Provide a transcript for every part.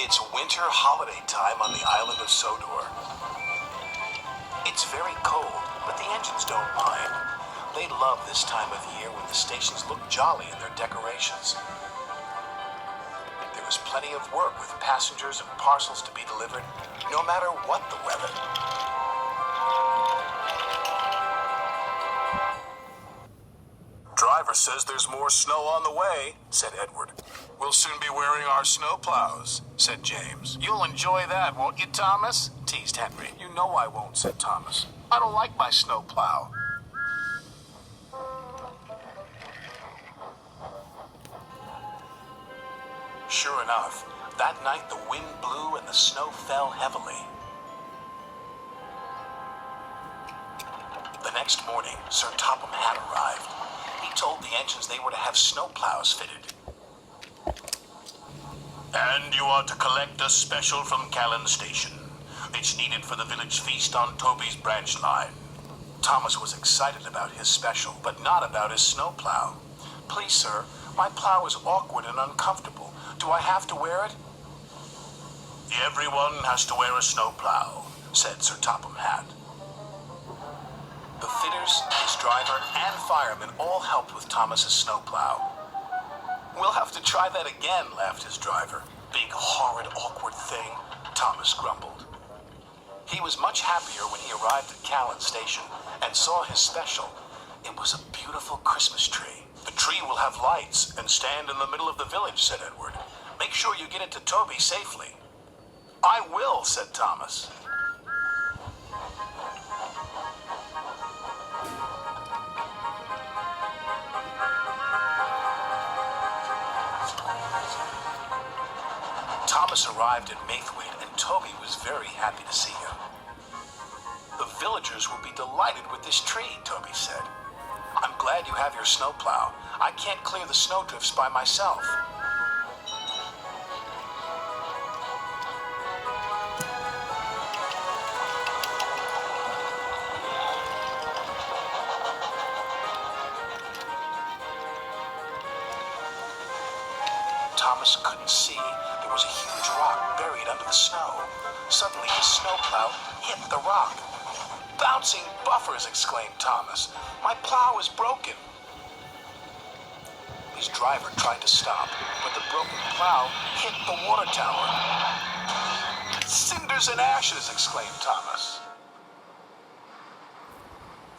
It's winter holiday time on the island of Sodor. It's very cold, but the engines don't mind. They love this time of year when the stations look jolly in their decorations. There is plenty of work with passengers and parcels to be delivered, no matter what the weather. Driver says there's more snow on the way, said Edward. We'll soon be wearing our snowplows, said James. You'll enjoy that, won't you, Thomas? Teased Henry. You know I won't, said Thomas. I don't like my snowplow. Sure enough, that night the wind blew and the snow fell heavily. The next morning, Sir Topham had arrived. He told the engines they were to have snowplows fitted. And you are to collect a special from Callan Station. It's needed for the village feast on Toby's branch line. Thomas was excited about his special, but not about his snowplow. Please, sir, my plow is awkward and uncomfortable. Do I have to wear it? Everyone has to wear a snowplow, said Sir Topham Hatt. The fitters, his driver, and firemen all helped with Thomas's snowplow. We'll have to try that again, laughed his driver. Big, horrid, awkward thing, Thomas grumbled. He was much happier when he arrived at Callan Station and saw his special. It was a beautiful Christmas tree. The tree will have lights and stand in the middle of the village, said Edward. Make sure you get it to Toby safely. I will, said Thomas. Thomas arrived at Maithwaite, and Toby was very happy to see him. The villagers will be delighted with this tree, Toby said. I'm glad you have your snowplow. I can't clear the snowdrifts by myself. Thomas couldn't see. There was a huge rock buried under the snow. Suddenly, his snowplow hit the rock. Bouncing buffers, exclaimed Thomas. My plow is broken. His driver tried to stop, but the broken plow hit the water tower. Cinders and ashes, exclaimed Thomas.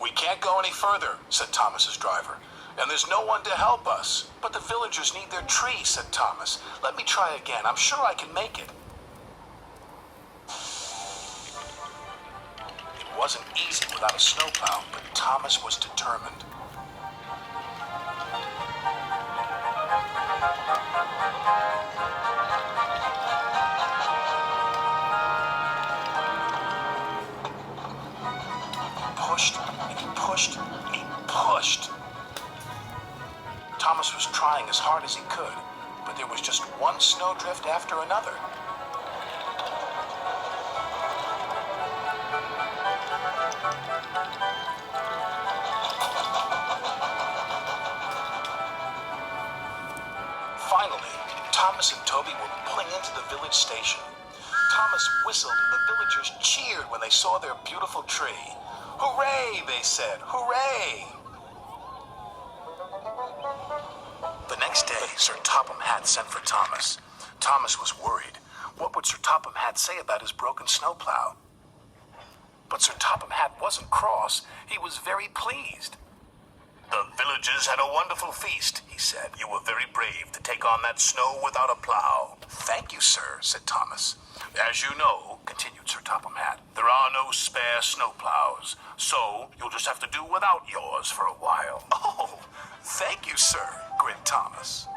We can't go any further, said Thomas's driver. And there's no one to help us. But the villagers need their tree, said Thomas. Let me try again. I'm sure I can make it. It wasn't easy without a snowplow, but Thomas was determined. He pushed, and he pushed, and he pushed. Thomas was trying as hard as he could, but there was just one snowdrift after another. Finally, Thomas and Toby were pulling into the village station. Thomas whistled and the villagers cheered when they saw their beautiful tree. Hooray, they said, hooray! The next day, Sir Topham Hatt sent for Thomas. Thomas was worried. What would Sir Topham Hatt say about his broken snowplow? But Sir Topham Hatt wasn't cross. He was very pleased. The villagers had a wonderful feast, he said. You were very brave to take on that snow without a plow. Thank you, sir, said Thomas. As you know, continued Sir Topham Hatt, there are no spare snowplows, so you'll just have to do without yours for a while. Oh, thank you, sir, grinned Thomas.